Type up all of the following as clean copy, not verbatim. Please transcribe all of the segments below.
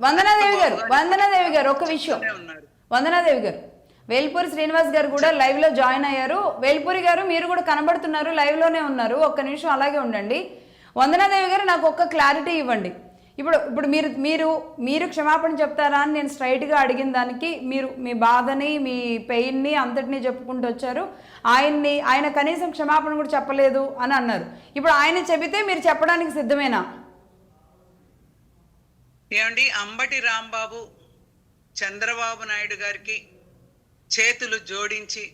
వందనాదేవి గారు ఒక విషయం, వందనాదేవి గారు, వేల్పూరి శ్రీనివాస్ గారు కూడా లైవ్ లో జాయిన్ అయ్యారు. వేల్పూరి గారు మీరు కూడా కనబడుతున్నారు, లైవ్ లోనే ఉన్నారు, ఒక్క నిమిషం అలాగే ఉండండి. వందనాదేవి గారు నాకు ఒక్క క్లారిటీ ఇవ్వండి. ఇప్పుడు ఇప్పుడు మీరు మీరు మీరు క్షమాపణ చెప్తారా అని నేను స్ట్రైట్గా అడిగిన దానికి మీరు మీ బాధని మీ పెయిన్ని అంతటినీ చెప్పుకుంటూ వచ్చారు. ఆయన కనీసం క్షమాపణ కూడా చెప్పలేదు అని అన్నారు. ఇప్పుడు ఆయన చెబితే మీరు చెప్పడానికి సిద్ధమేనా? ఏమండి, అంబటి రాంబాబు చంద్రబాబు నాయుడు గారికి చేతులు జోడించి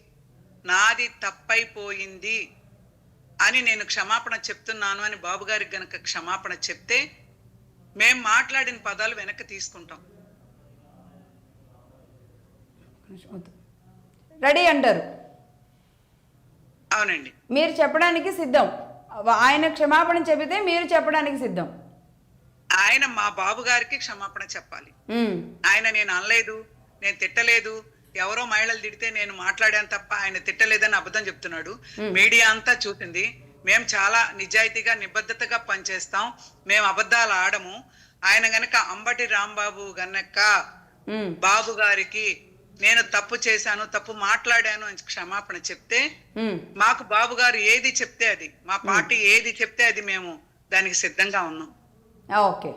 నాది తప్పైపోయింది అని నేను క్షమాపణ చెప్తున్నాను అని బాబు గారికి గనక క్షమాపణ చెప్తే మేం మాట్లాడిన పదాలు వెనక్కి తీసుకుంటాం. రెడీ అంటారు? అవునండి. మీరు చెప్పడానికి సిద్ధం, ఆయన క్షమాపణ చెబితే మీరు చెప్పడానికి సిద్ధం. ఆయన మా బాబు గారికి క్షమాపణ చెప్పాలి. ఆయన నేను అనలేదు, నేను తిట్టలేదు, ఎవరో మహిళలు తిడితే నేను మాట్లాడాను తప్ప ఆయన తిట్టలేదని అబద్ధం చెప్తున్నాడు. మీడియా అంతా చూసింది. మేము చాలా నిజాయితీగా నిబద్ధతగా పనిచేస్తాం, మేము అబద్ధాలు ఆడము. ఆయన గనక అంబటి రాంబాబు గనక బాబు గారికి నేను తప్పు చేశాను, తప్పు మాట్లాడాను అని క్షమాపణ చెప్తే మాకు బాబు గారు ఏది చెప్తే అది, మా పార్టీ ఏది చెప్తే అది మేము దానికి సిద్ధంగా ఉన్నాం. ఓకే,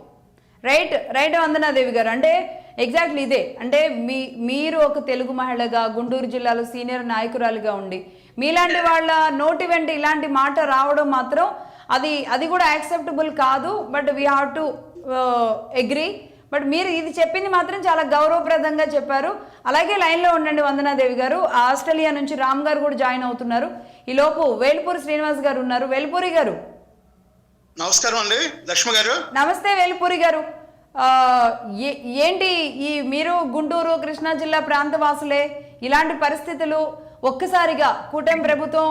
రైట్ రైట్ వందనాదేవి గారు. అంటే ఎగ్జాక్ట్లీ ఇదే, అంటే మీరు ఒక తెలుగు మహిళగా గుంటూరు జిల్లాలో సీనియర్ నాయకురాలుగా ఉండి మీలాంటి వాళ్ళ నోటి వెంట ఇలాంటి మాట రావడం మాత్రం అది కూడా యాక్సెప్టబుల్ కాదు. But we have to agree. But మీరు ఇది చెప్పింది మాత్రం చాలా గౌరవప్రదంగా చెప్పారు. అలాగే లైన్లో ఉండండి వందనాదేవి గారు. ఆస్ట్రేలియా నుంచి రామ్ గారు కూడా జాయిన్ అవుతున్నారు. ఈలోపు వేల్పూరి శ్రీనివాస్ గారు ఉన్నారు. వేల్పూరి గారు నమస్కారం అండి. లక్ష్మి గారు నమస్తే. వేల్పూరి గారు, ఏంటి మీరు గుంటూరు కృష్ణా జిల్లా ప్రాంతవాసులే, ఇలాంటి పరిస్థితులు ఒక్కసారిగా కూటమి ప్రభుత్వం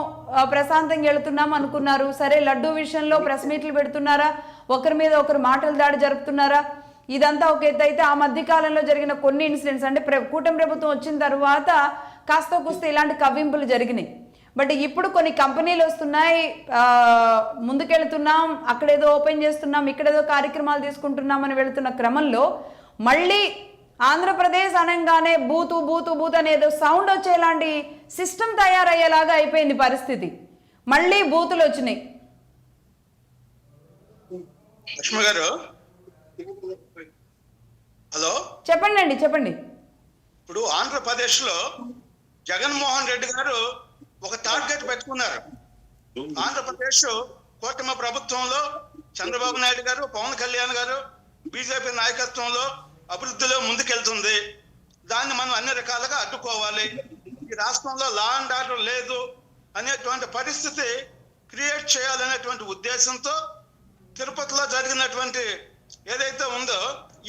ప్రశాంతంగా వెళుతున్నాం అనుకున్నారు, సరే లడ్డూ విషయంలో ప్రెస్ మీట్లు పెడుతున్నారా, ఒకరి మీద ఒకరు మాటలు దాడి జరుపుతున్నారా, ఇదంతా ఒక ఎత్తు అయితే ఆ మధ్య కాలంలో జరిగిన కొన్ని ఇన్సిడెంట్స్ అంటే కూటమి ప్రభుత్వం వచ్చిన తర్వాత కాస్త కూస్త ఇలాంటి కవ్వింపులు జరిగినాయి. బట్ ఇప్పుడు కొన్ని కంపెనీలు వస్తున్నాయి, ముందుకెళ్తున్నాం, అక్కడేదో ఓపెన్ చేస్తున్నాం, ఇక్కడేదో కార్యక్రమాలు తీసుకుంటున్నాం అని వెళుతున్న క్రమంలో మళ్ళీ ఆంధ్రప్రదేశ్ అనగానే బూతు బూతు బూత్ అనేదో సౌండ్ వచ్చేలాంటి సిస్టమ్ తయారయ్యేలాగా అయిపోయింది పరిస్థితి. మళ్ళీ బూతులు వచ్చినాయి. లక్ష్మి గారు హలో, చెప్పండి. చెప్పండి. ఇప్పుడు ఆంధ్రప్రదేశ్ లో జగన్మోహన్ రెడ్డి గారు ఒక టార్గెట్ పెట్టుకున్నారు. ఆంధ్రప్రదేశ్ కూటమి ప్రభుత్వంలో చంద్రబాబు నాయుడు గారు, పవన్ కళ్యాణ్ గారు, బీజేపీ నాయకత్వంలో అభివృద్ధిలో ముందుకెళ్తుంది. దాన్ని మనం అన్ని రకాలుగా అడ్డుకోవాలి. ఈ రాష్ట్రంలో లా అండ్ ఆర్డర్ లేదు అనేటువంటి పరిస్థితి క్రియేట్ చేయాలనేటువంటి ఉద్దేశంతో తిరుపతిలో జరిగినటువంటి ఏదైతే ఉందో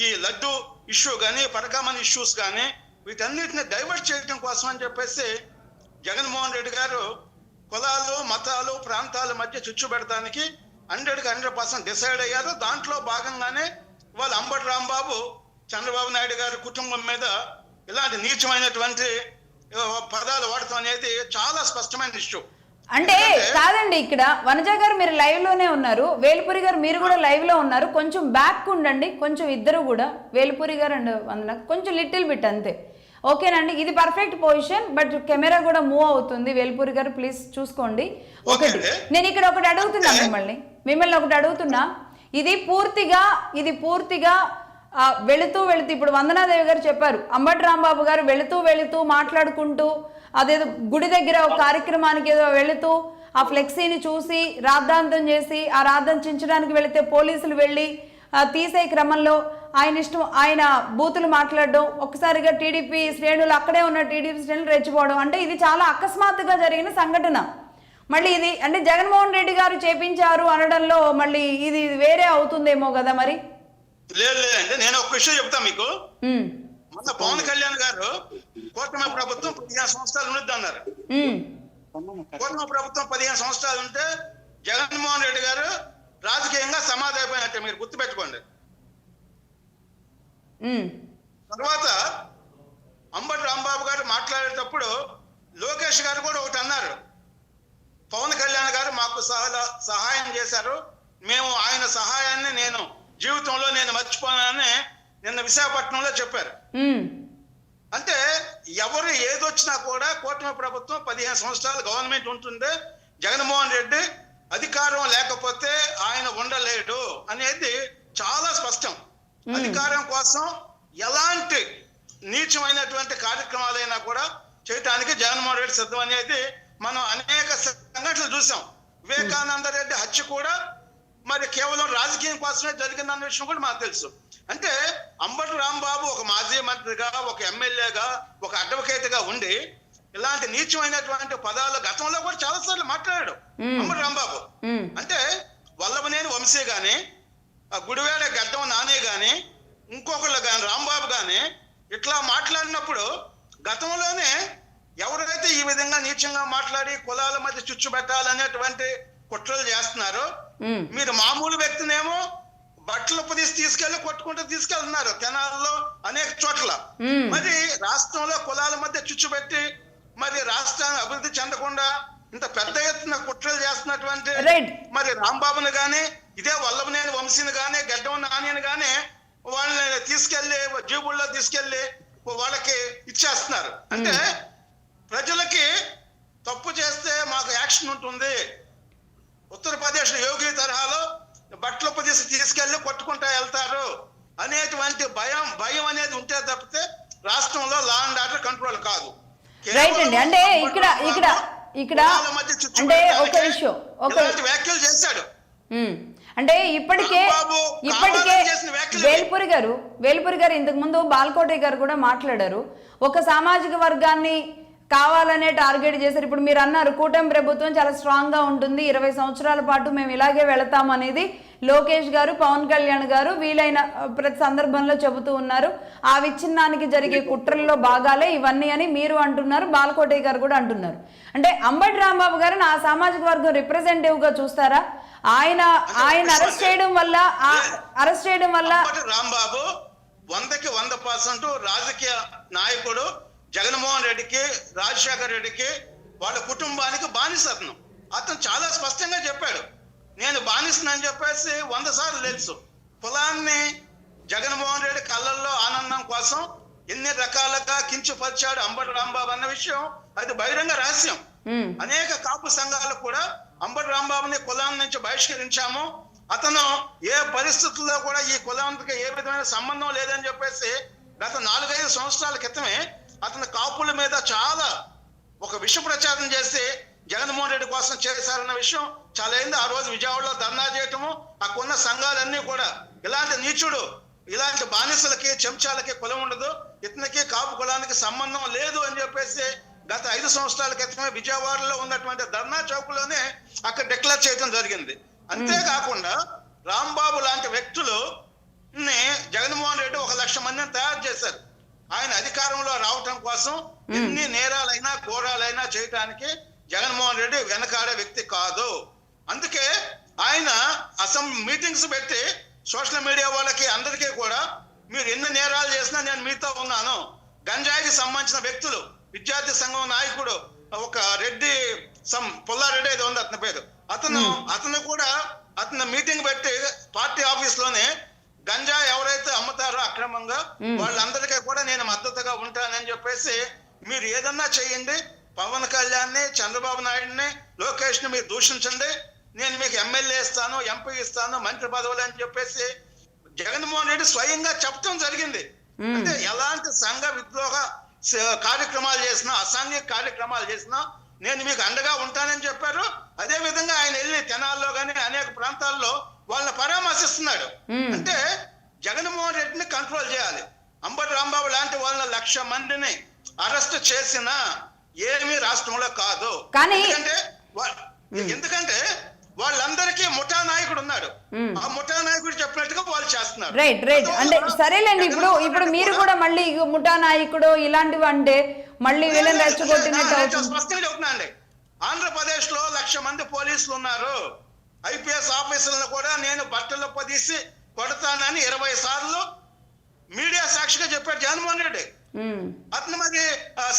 ఈ లడ్డు ఇష్యూ కానీ, పరకామణి ఇష్యూస్ కానీ, వీటన్నిటిని డైవర్ట్ చేయడం కోసం అని చెప్పేసి జగన్మోహన్ రెడ్డి గారు కులాలు, మతాలు, ప్రాంతాల మధ్య చిచ్చు పెడతానికి 100% డిసైడ్ అయ్యారు. దాంట్లో భాగంగానే వాళ్ళు అంబటి రాంబాబు చంద్రబాబు నాయుడు గారి కుటుంబం మీద ఇలాంటి నీచమైనటువంటి పదాలు వాడటం అనేది చాలా స్పష్టమైన ఇష్యూ. అంటే కాదండి, ఇక్కడ వనజ గారు మీరు లైవ్ లోనే ఉన్నారు, వేల్పూరి గారు మీరు కూడా లైవ్ లో ఉన్నారు. కొంచెం బ్యాక్ ఉండండి, కొంచెం ఇద్దరు కూడా, వేల్పూరి గారు అండ్ వందన కొంచెం లిటిల్ బిట్ అంతే. ఓకేనండి, ఇది పర్ఫెక్ట్ పొజిషన్. బట్ కెమెరా కూడా మూవ్ అవుతుంది. వేల్పూరి గారు ప్లీజ్ చూసుకోండి. ఒకటి నేను ఇక్కడ ఒకటి అడుగుతున్నా, మిమ్మల్ని ఒకటి అడుగుతున్నా. ఇది పూర్తిగా వెళుతూ ఇప్పుడు వందనాదేవి గారు చెప్పారు, అంబటి రాంబాబు గారు వెళుతూ మాట్లాడుకుంటూ అదేదో గుడి దగ్గర ఒక కార్యక్రమానికి ఏదో వెళుతూ ఆ ఫ్లెక్సీని చూసి రాద్ధాంతం చేసి ఆ రాద్ధాంతించడానికి వెళితే పోలీసులు వెళ్ళి తీసే క్రమంలో ఆయన బూతులు మాట్లాడడం, ఒక్కసారిగా టీడీపీ శ్రేణులు అక్కడే ఉన్న టీడీపీ శ్రేణులు రెచ్చిపోవడం, అంటే ఇది చాలా అకస్మాత్తుగా జరిగిన సంఘటన. మళ్ళీ ఇది అంటే జగన్మోహన్ రెడ్డి గారు చేపించారు అనడంలో మళ్ళీ ఇది వేరే అవుతుందేమో కదా మరి? లేదండి, నేను ఒక విషయం చెప్తా మీకు. మొన్న పవన్ కళ్యాణ్ గారు కూటమి ప్రభుత్వం 15 సంవత్సరాలు ఉన్నది అన్నారు. కూటమి ప్రభుత్వం 15 సంవత్సరాలు ఉంటే జగన్మోహన్ రెడ్డి గారు రాజకీయంగా సమాధి అయిపోయినట్టే, మీరు గుర్తుపెట్టుకోండి. తర్వాత అంబటి రాంబాబు గారు మాట్లాడేటప్పుడు లోకేష్ గారు కూడా ఒకటి అన్నారు, పవన్ కళ్యాణ్ గారు మాకు సహాయం చేశారు, మేము ఆయన సహాయాన్ని నేను జీవితంలో మర్చిపోనని నిన్న విశాఖపట్నంలో చెప్పారు. అంటే ఎవరు ఏదొచ్చినా కూడా కూటమి ప్రభుత్వం 15 సంవత్సరాలు గవర్నమెంట్ ఉంటుంది, జగన్మోహన్ రెడ్డి అధికారం లేకపోతే ఆయన ఉండలేడు అనేది చాలా స్పష్టం. అధికారం కోసం ఎలాంటి నీచమైనటువంటి కార్యక్రమాలైనా కూడా చేయడానికి జగన్మోహన్ రెడ్డి సిద్ధం అనేది మనం అనేక సంఘటనలు చూసాం. వివేకానంద రెడ్డి హత్య కూడా మరి కేవలం రాజకీయం కోసమే జరిగిందన్న విషయం కూడా మాకు తెలుసు. అంటే అంబటి రాంబాబు ఒక మాజీ మంత్రిగా, ఒక ఎమ్మెల్యేగా, ఒక అడ్వకేట్ గా ఉండి ఇలాంటి నీచమైనటువంటి పదాలు గతంలో కూడా చాలా సార్లు మాట్లాడాడు అంబటి రాంబాబు. అంటే వల్లభనేని వంశీ గాని, గుడివేడ గడ్డం నానే గాని, ఇంకొకళ్ళు గాని, రాంబాబు గాని ఇట్లా మాట్లాడినప్పుడు గతంలోనే ఎవరైతే ఈ విధంగా నీచంగా మాట్లాడి కులాల మధ్య చుచ్చు పెట్టాలనేటువంటి కుట్రలు చేస్తున్నారో, మీరు మామూలు వ్యక్తినేమో బట్టలు తీసి తీసుకెళ్లి కొట్టుకుంటూ తీసుకెళ్తున్నారు తెనాల్లో అనేక చోట్ల. మరి రాష్ట్రంలో కులాల మధ్య చుచ్చు పెట్టి మరి రాష్ట్రాన్ని అభివృద్ధి చెందకుండా ఇంత పెద్ద ఎత్తున కుట్రలు చేస్తున్నటువంటి మరి రాంబాబుని గాని, ఇదే వల్లభనేని వంశీని గాని, గడ్డం నానిని గాని వాళ్ళని తీసుకెళ్లి జీబుల్లో తీసుకెళ్లి వాళ్ళకి ఇచ్చేస్తున్నారు. అంటే ప్రజలకి తప్పు చేస్తే మాకు యాక్షన్ ఉంటుంది, ఉత్తరప్రదేశ్ యోగి తరహాలో బట్టలు తీసి తీసుకెళ్లి కొట్టుకుంటా వెళ్తారు అనేటువంటి భయం అనేది ఉంటే తప్పితే రాష్ట్రంలో లా అండ్ ఆర్డర్ కంట్రోల్ కాదు. రైట్ అండి. అంటే ఇక్కడ అంటే ఒక విషయం వ్యాఖ్యలు చేశాడు. అంటే ఇప్పటికే వేల్పురి గారు ఇంతకు ముందు బాల్కోటే గారు కూడా మాట్లాడారు. ఒక సామాజిక వర్గాన్ని కావాలనే టార్గెట్ చేశారు. ఇప్పుడు మీరు అన్నారు కూటమి ప్రభుత్వం చాలా స్ట్రాంగ్ గా ఉంటుంది, 20 సంవత్సరాల పాటు మేము ఇలాగే వెళతాం అనేది లోకేష్ గారు, పవన్ కళ్యాణ్ గారు వీలైన ప్రతి సందర్భంలో చెబుతూ ఉన్నారు. ఆ విచ్ఛిన్నానికి జరిగే కుట్రల్లో భాగాలే ఇవన్నీ అని మీరు అంటున్నారు, బాలకోటే గారు కూడా అంటున్నారు. అంటే అంబటి రాంబాబు గారిని ఆ సామాజిక వర్గం రిప్రజెంటేటివ్ గా చూస్తారా? ఆయన అరెస్ట్ చేయడం వల్ల రాంబాబు 100కి 100% రాజకీయ నాయకుడు. జగన్మోహన్ రెడ్డికి, రాజశేఖర్ రెడ్డికి, వాళ్ళ కుటుంబానికి బానిస అతను చాలా స్పష్టంగా చెప్పాడు. నేను బానిసనని చెప్పేసి 100 సార్లు తెలుసు. కులాన్ని జగన్మోహన్ రెడ్డి కళ్ళల్లో ఆనందం కోసం ఎన్ని రకాలుగా కించపరిచాడు అంబటి రాంబాబు అన్న విషయం అది బహిరంగ రహస్యం. అనేక కాపు సంఘాలు కూడా అంబటి రాంబాబుని కులాన్ని నుంచి బహిష్కరించాము, అతను ఏ పరిస్థితుల్లో కూడా ఈ కులానికి ఏ విధమైన సంబంధం లేదని చెప్పేసి గత 4-5 సంవత్సరాల క్రితమే అతను కాపుల మీద చాలా ఒక విష ప్రచారం చేసి జగన్మోహన్ రెడ్డి కోసం చేశారన్న విషయం చాలా అయింది. ఆ రోజు విజయవాడలో ధర్నా చేయటము, అక్కడున్న సంఘాలన్నీ కూడా ఇలాంటి నీచుడు, ఇలాంటి బానిసలకి, చెంచాలకి కులం ఉండదు, ఇతనికి కాపు కులానికి సంబంధం లేదు అని చెప్పేసి గత 5 సంవత్సరాల క్రితమే విజయవాడలో ఉన్నటువంటి ధర్నా చౌక్లోనే అక్కడ డిక్లేర్ చేయడం జరిగింది. అంతేకాకుండా రాంబాబు లాంటి వ్యక్తులు జగన్మోహన్ రెడ్డి 1,00,000 మందిని తయారు చేశారు. ఆయన అధికారంలో రావటం కోసం ఎన్ని నేరాలైనా ఘోరాలైనా చేయటానికి జగన్మోహన్ రెడ్డి వెనకాడే వ్యక్తి కాదు. అందుకే ఆయన మీటింగ్స్ పెట్టి సోషల్ మీడియా వాళ్ళకి అందరికీ కూడా మీరు ఎన్ని నేరాలు చేసినా నేను మీతో ఉన్నాను. గంజాయికి సంబంధించిన వ్యక్తులు, విద్యార్థి సంఘం నాయకుడు ఒక రెడ్డి పుల్లారెడ్డి ఏదో ఉంది అతని పేరు, అతను కూడా అతను మీటింగ్ పెట్టి పార్టీ ఆఫీస్ లోనే గంజా ఎవరైతే అమ్ముతారో అక్రమంగా వాళ్ళందరికీ కూడా నేను మద్దతుగా ఉంటానని చెప్పేసి మీరు ఏదన్నా చేయండి, పవన్ కళ్యాణ్ ని, చంద్రబాబు నాయుడిని, లోకేష్ ని మీరు దూషించండి, నేను మీకు ఎమ్మెల్యే ఇస్తాను, ఎంపీ ఇస్తాను, మంత్రి పదవులు అని చెప్పేసి జగన్మోహన్ రెడ్డి స్వయంగా చెప్పడం జరిగింది. అంటే ఎలాంటి సంఘ విద్రోహ కార్యక్రమాలు చేసినా, అసాంఘిక కార్యక్రమాలు చేసినా నేను మీకు అండగా ఉంటానని చెప్పారు. అదే విధంగా ఆయన వెళ్ళి తెనాల్లో గానీ అనేక ప్రాంతాల్లో వాళ్ళని పరామర్శిస్తున్నాడు. అంటే జగన్మోహన్ రెడ్డిని కంట్రోల్ చేయాలి. అంబటి రాంబాబు లాంటి వాళ్ళ 1,00,000 మందిని అరెస్ట్ చేసినా ఏమీ రాష్ట్రంలో కాదు. ఎందుకంటే వాళ్ళందరికీ ముఠా నాయకుడు ఉన్నాడు, ఆ ముఠా నాయకుడు చెప్పినట్టుగా వాళ్ళు చేస్తున్నారు. రైట్ అంటే సరేలేండి. ఇప్పుడు మీరు కూడా మళ్ళీ ముఠా నాయకుడు ఇలాంటివి అంటే మళ్ళీ వీళ్ళని రెచ్చగొట్టినట్టు స్పష్టంగా చెప్తున్నా అండి. ఆంధ్రప్రదేశ్ లో 1,00,000 మంది పోలీసులు ఉన్నారు. ఐపీఎస్ ఆఫీసర్లను కూడా నేను బట్టలు తీసి కొడతానని 20 సార్లు మీడియా సాక్షిగా చెప్పాడు జగన్మోహన్ రెడ్డి. అతను మరి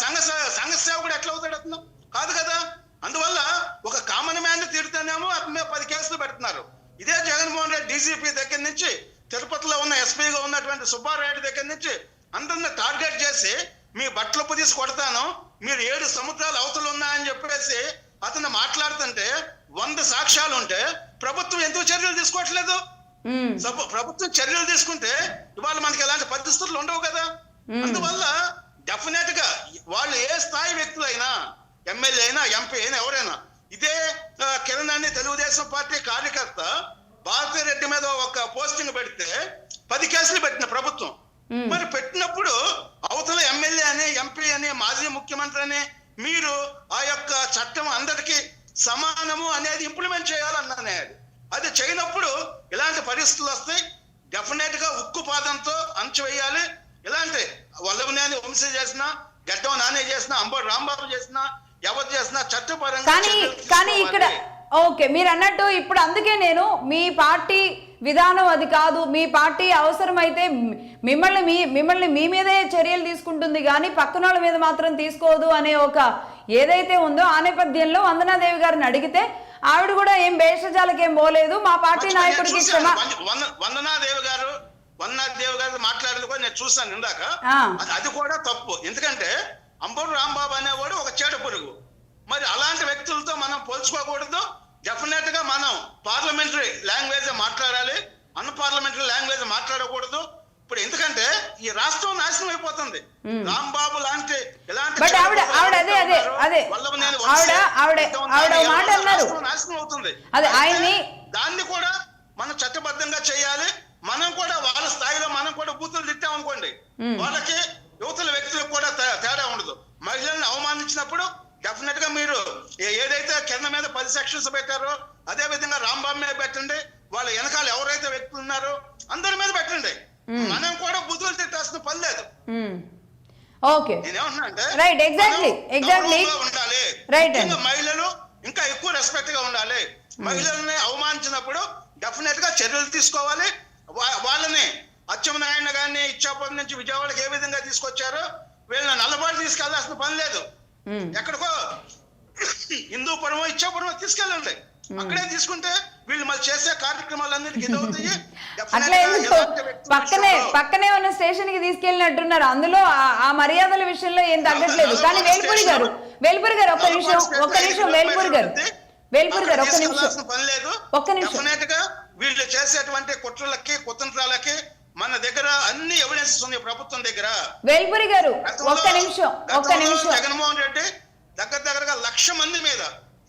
సంఘ సేవకుడు ఎట్లా అవుతాడు? అతను కాదు కదా. అందువల్ల ఒక కామన్ మ్యాన్ ని తిడుతానేమో అతని మీద 10 కేసులు పెడుతున్నారు. ఇదే జగన్మోహన్ రెడ్డి డీజీపీ దగ్గర నుంచి తిరుపతిలో ఉన్న ఎస్పీగా ఉన్నటువంటి సుబ్బారెడ్డి దగ్గర నుంచి అందరిని టార్గెట్ చేసి మీ బట్టలు తీసి కొడతాను, మీరు 7 సముద్రాలు అవతలు ఉన్నాయని చెప్పేసి అతను మాట్లాడుతుంటే 100 సాక్ష్యాలు ఉంటే ప్రభుత్వం ఎందుకు చర్యలు తీసుకోవట్లేదు? ప్రభుత్వం చర్యలు తీసుకుంటే ఇవాళ మనకి ఎలాంటి పరిస్థితులు ఉండవు కదా. అందువల్ల డెఫినెట్ గా వాళ్ళు ఏ స్థాయి వ్యక్తులైనా, ఎమ్మెల్యే అయినా, ఎంపీ అయినా, ఎవరైనా, ఇదే కిరణ్ అని తెలుగుదేశం పార్టీ కార్యకర్త భారతీ రెడ్డి మీద ఒక పోస్టింగ్ పెడితే 10 కేసులు పెట్టిన ప్రభుత్వం. మరి పెట్టినప్పుడు అవతల ఎమ్మెల్యే అని, ఎంపీ అని, మాజీ ముఖ్యమంత్రి అని మీరు ఆ యొక్క చట్టం అందరికీ సమానము అనేది ఇంప్లిమెంట్ చేయాలన్నానే. అది చేయనప్పుడు ఇలాంటి పరిస్థితులు వస్తాయి. డెఫినెట్ గా ఉక్కు పాదంతో అంచువేయాలి. ఇలాంటి వల్లభనేని వంశీ చేసినా, గడ్డం నాని చేసినా, అంబటి రాంబాబు చేసినా, ఎవరు చేసినా చట్టపరంగా కానీ ఇక్కడ ఓకే మీరు అన్నట్టు ఇప్పుడు అందుకే నేను మీ పార్టీ విధానం అది కాదు, మీ పార్టీ అవసరమైతే మిమ్మల్ని మీ మీదే చర్యలు తీసుకుంటుంది కానీ పక్కన వాళ్ళ మీద మాత్రం తీసుకోదు అనే ఒక ఏదైతే ఉందో ఆ నేపథ్యంలో వందనాదేవి గారిని అడిగితే ఆవిడ కూడా ఏం భేషజాలకి ఏం పోలేదు, మా పార్టీ నాయకుడికి వందనాదేవి గారు మాట్లాడేది కూడా నేను చూసాను ఇందాక. అది కూడా తప్పు. ఎందుకంటే అంబటి రాంబాబు అనేవాడు ఒక చేట పురుగు. మరి అలాంటి వ్యక్తులతో మనం పోల్చుకోకూడదు. డెఫినెట్ గా మనం పార్లమెంటరీ లాంగ్వేజ్ మాట్లాడాలి, అన్పార్లమెంటరీ లాంగ్వేజ్ మాట్లాడకూడదు. ఇప్పుడు ఎందుకంటే ఈ రాష్ట్రం నాశనం అయిపోతుంది. రాంబాబు లాంటి నాశనం అవుతుంది. దాన్ని కూడా మనం చట్టబద్ధంగా చేయాలి. మనం కూడా వాళ్ళ స్థాయిలో మనం కూడా బూతులు తిట్టామనుకోండి, వాళ్ళకి యువతల వ్యక్తులకు కూడా తేడా ఉండదు. మహిళల్ని అవమానించినప్పుడు డెఫినెట్ గా మీరు ఏదైతే కింద మీద 10 సెక్షన్స్ పెట్టారో అదే విధంగా రాంబాబు మీద పెట్టండి, వాళ్ళ వెనకాల ఎవరైతే వ్యక్తులు ఉన్నారో అందరి మీద పెట్టండి. మనం కూడా బూతులు తిట్టాల్సిన పని లేదు. ఉండాలి. మహిళలు ఇంకా ఎక్కువ రెస్పెక్ట్ గా ఉండాలి. మహిళల్ని అవమానించినప్పుడు డెఫినెట్ గా చర్యలు తీసుకోవాలి. వాళ్ళని అచ్చెన్నారాయణ గారిని ఇచ్చాపురం నుంచి విజయవాడకి ఏ విధంగా తీసుకొచ్చారో వీళ్ళని నల్లబాటు తీసుకెళ్లాల్సిన పని లేదు. ఎక్కడికో హిందూపురమో ఇచ్చాపురమో తీసుకెళ్ళండి. అక్కడే తీసుకుంటే వీళ్ళు మళ్ళీ చేసే కార్యక్రమాలన్నిటికీ ఇదవుతాయి. పక్కనే ఉన్న స్టేషన్ కి తీసుకెళ్ళినట్టున్నారు. అందులో ఆ మర్యాదల విషయంలో ఏం తగ్గట్లేదు. కానీ వేల్పూరి గారు ఒక్క నిమిషం వీళ్ళు చేసేటువంటి కుట్రలకి కుతంత్రాలకి మన దగ్గర అన్ని ఎవిడెన్సెస్ ఉన్నాయి ప్రభుత్వం దగ్గర. వేల్పూరి గారు ఒక్క నిమిషం జగన్మోహన్ రెడ్డి దగ్గరగా 1,00,000 మంది మీద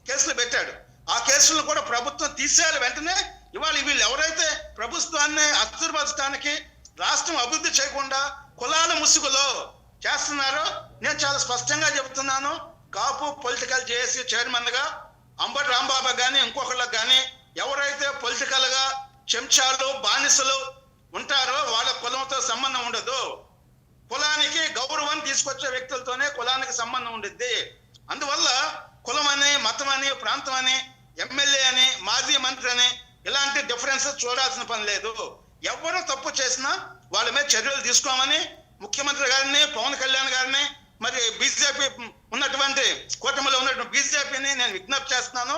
కేసులు పెట్టాడు. ఆ కేసులను కూడా ప్రభుత్వం తీసేయాలి వెంటనే. ఇవాళ వీళ్ళు ఎవరైతే ప్రభుత్వాన్ని అస్థిరపరచడానికి, రాష్ట్రం అభివృద్ధి చేయకుండా కులాల ముసుగులో చేస్తున్నారో నేను చాలా స్పష్టంగా చెబుతున్నాను. కాపు పొలిటికల్ జేఏసీ చైర్మన్ గా అంబటి రాంబాబు గాని ఇంకొకళ్ళకి గాని ఎవరైతే పొలిటికల్ గా చెంచాలు బానిసలు ఉంటారో వాళ్ళ కులంతో సంబంధం ఉండదు. కులానికి గౌరవం తీసుకొచ్చే వ్యక్తులతోనే కులానికి సంబంధం ఉండిద్ది. అందువల్ల కులం అని, మతం అని, ప్రాంతం అని, ఎమ్మెల్యే అని, మాజీ మంత్రి అని ఇలాంటి డిఫరెన్సెస్ చూడాల్సిన పని లేదు. ఎవరు తప్పు చేసినా వాళ్ళ మీద చర్యలు తీసుకోమని ముఖ్యమంత్రి గారిని, పవన్ కళ్యాణ్ గారిని, మరి బీజేపీ ఉన్నటువంటి కూటమిలో ఉన్నటువంటి బీజేపీని నేను విజ్ఞప్తి చేస్తున్నాను.